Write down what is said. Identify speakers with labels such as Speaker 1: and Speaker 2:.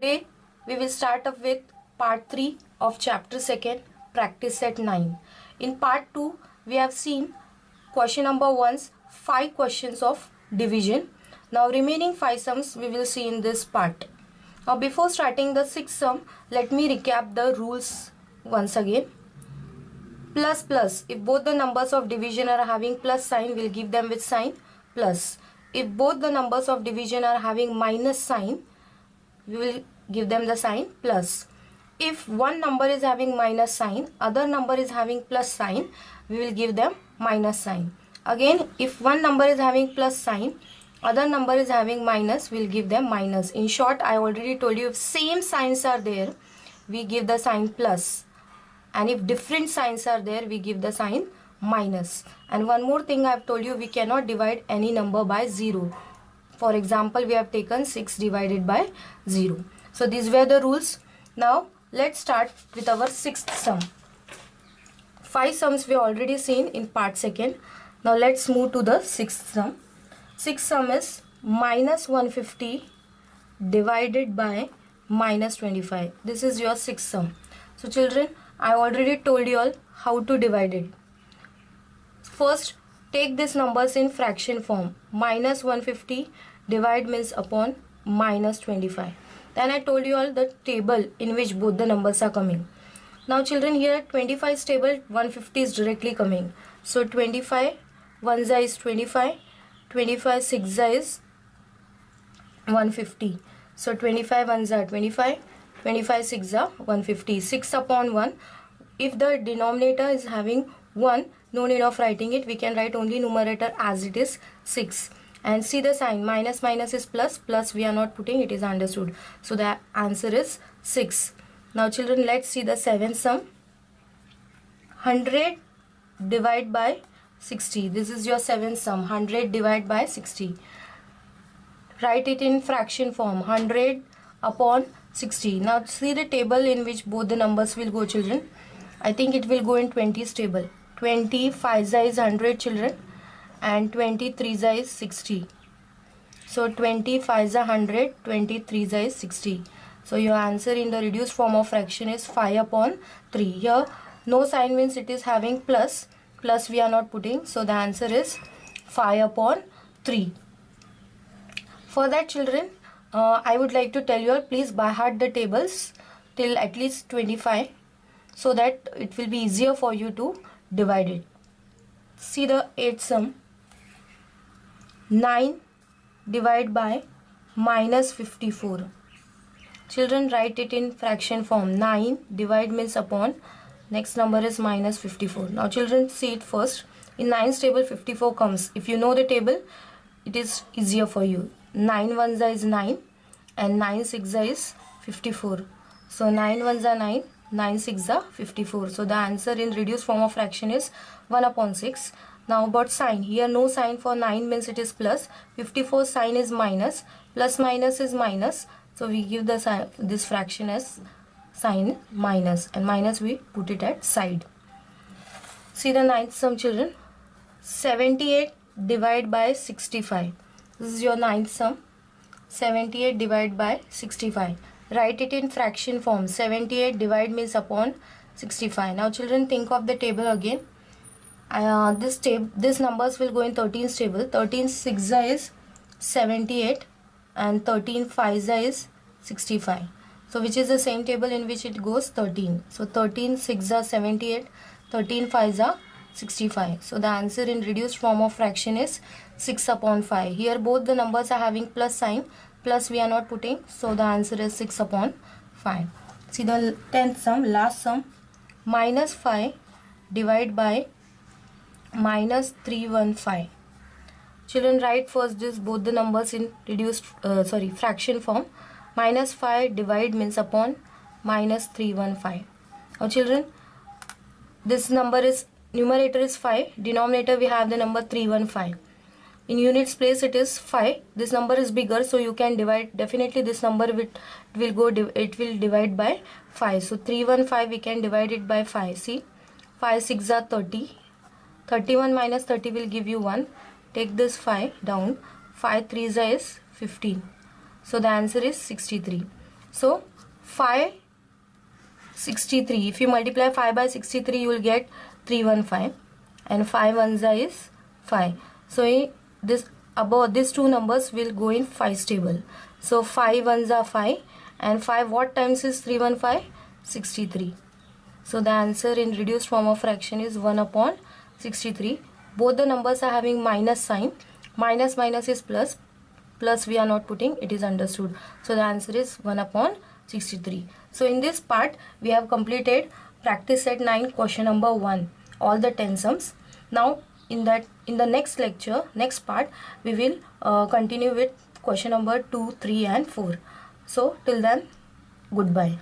Speaker 1: Today we will start up with part 3 of chapter 2, practice set 9. In part 2 we have seen question number 1's 5 questions of division. Now remaining 5 sums we will see in this part. Now before starting the 6th sum, let me recap the rules once again. Plus plus, if both the numbers of division are having plus sign, we'll give them with sign plus. If both the numbers of division are having minus sign, we will give them the sign plus. If one number is having minus sign, other number is having plus sign, we will give them minus sign. Again, if one number is having plus sign, other number is having minus, we will give them minus. In short, I already told you, if same signs are there, we give the sign plus. And if different signs are there, we give the sign minus. And one more thing I have told you, we cannot divide any number by 0. For example, we have taken 6 divided by 0. So these were the rules. Now let's start with our 6th sum. 5 sums we already seen in part 2nd. Now let's move to the 6th sum. 6th sum is minus 150 divided by minus 25. This is your 6th sum. So children, I already told you all how to divide it. First, take these numbers in fraction form. Minus 150 divide means upon minus 25. Then I told you all the table in which both the numbers are coming. Now children, here 25 is table, 150 is directly coming. So 25 1 is 25, 25 6 is 150. So 25 1 are 25, 25 6 are 150. 6 upon 1. If the denominator is having 1, no need of writing it. We can write only numerator as it is 6. And see the sign, minus minus is plus, plus we are not putting, it is understood. So the answer is 6. Now children, let's see the 7th sum. 100 divide by 60. This is your 7th sum. 100 divide by 60. Write it in fraction form. 100 upon 60. Now see the table in which both the numbers will go, children. I think it will go in 20's table. 20 5 is 100, children, and 23 is 60. So 25 is 100, 23 is 60. So your answer in the reduced form of fraction is 5 upon 3. Here no sign means it is having plus. Plus we are not putting. So the answer is 5 upon 3. For that, children, I would like to tell you all, please by heart the tables till at least 25, so that it will be easier for you to divide it. See the 8th sum. 9 divide by minus 54. Children, write it in fraction form. 9 divide means upon, next number is minus 54. Now children, see it first. In 9's table 54 comes. If you know the table, it is easier for you. 9 1 is 9 and 9 6 is 54. So 9 1 are 9, 9 6 are 54. So the answer in reduced form of fraction is 1 upon 6. Now about sign. Here no sign for 9 means it is plus. 54 sign is minus. Plus minus is minus. So we give the sign, this fraction as sign minus, and minus we put it at side. See the 9th sum, children. 78 divide by 65. This is your 9th sum. 78 divide by 65. Write it in fraction form. 78 divide means upon 65. Now children, think of the table again. This numbers will go in 13's table. 13 6 is 78 and 13 5 is 65. So which is the same table in which it goes? 13. So 13 6 are 78, 13 5 are 65. So the answer in reduced form of fraction is 6 upon 5. Here both the numbers are having plus sign. Plus we are not putting. So the answer is 6 upon 5. See the 10th sum, last sum. Minus 5 divide by minus 315. Children, write first this both the numbers in reduced fraction form. Minus 5 divide means upon minus 315. Now children, this number is, numerator is 5, denominator we have the number 315. In units place it is 5. This number is bigger, so you can divide. Definitely this number it will divide by 5. So 315 we can divide it by 5. See, 5 6 are 30. 31 minus 30 will give you 1. Take this 5 down. 5 3 is 15. So the answer is 63. So 563, if you multiply 5 by 63, you will get 315, and 5 ones is 5. So this above these two numbers will go in 5's table. So 5 ones are 5, and 5 what times is 315? 63. So the answer in reduced form of fraction is 1 upon 63. Both the numbers are having minus sign. Minus minus is plus. Plus we are not putting, it is understood. So the answer is 1 upon 63. So in this part we have completed practice set 9 question number 1, all the 10 sums. Now in the next lecture, next part, we will continue with question number 2, 3 and 4. So till then, goodbye.